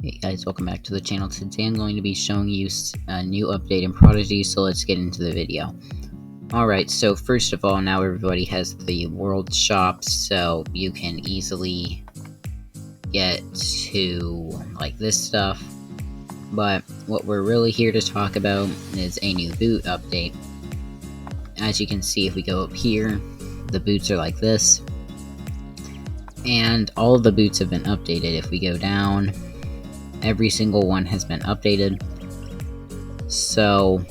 Hey guys, welcome back to the channel. Today I'm going to be showing you a new update in Prodigy, so let's get into the video. Alright, so first of all, now everybody has the world shop, so you can easily get to, like, this stuff. But what we're really here to talk about is a new boot update. As you can see, if we go up here, the boots are like this. And all of the boots have been updated. If we go down, every single one has been updated. So,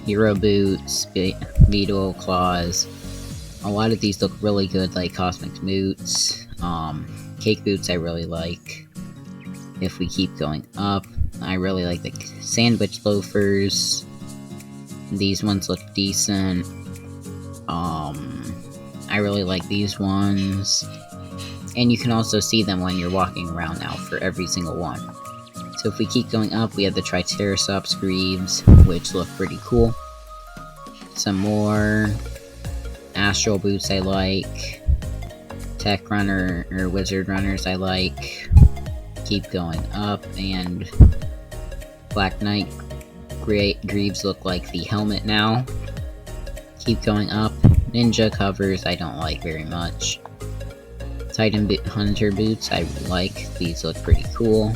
hero boots, beetle claws, a lot of these look really good, like cosmic boots. Cake boots I really like. If we keep going up, I really like the sandwich loafers. These ones look decent. I really like these ones. And you can also see them when you're walking around now for every single one. So if we keep going up, we have the Triceratops greaves, which look pretty cool. Some more astral boots I like. Tech runner or wizard runners I like. Keep going up, and Black Knight greaves look like the helmet now. Keep going up. Ninja covers I don't like very much. Titan hunter boots I like. These look pretty cool.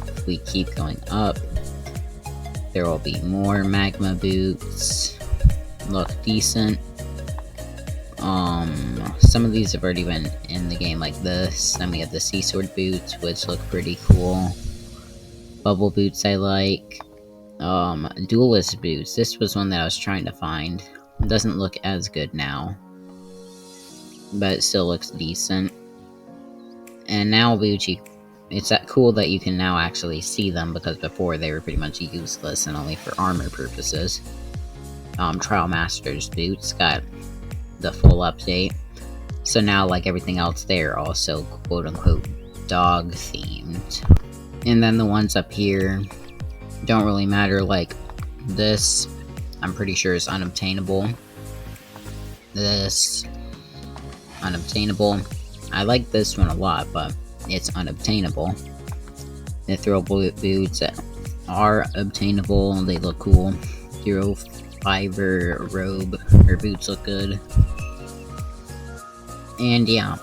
If we keep going up, there will be more magma boots. Look decent. Some of these have already been in the game, like this. Then we have the sea sword boots, which look pretty cool. Bubble boots I like. Duelist boots. This was one that I was trying to find. It doesn't look as good now, but it still looks decent. And now Bucci, it's that cool that you can now actually see them, because before they were pretty much useless and only for armor purposes. Trial Master's boots got the full update. So now, like everything else, they're also quote-unquote dog themed. And then the ones up here don't really matter, like this, I'm pretty sure is unobtainable. This, unobtainable. I like this one a lot, but it's unobtainable. Mithril boots are obtainable, they look cool. Hero fiber robe or boots look good. And yeah,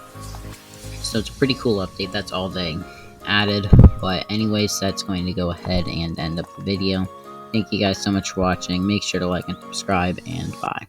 so it's a pretty cool update. That's all they added. But anyways, that's going to go ahead and end up the video. Thank you guys so much for watching. Make sure to like and subscribe, and bye.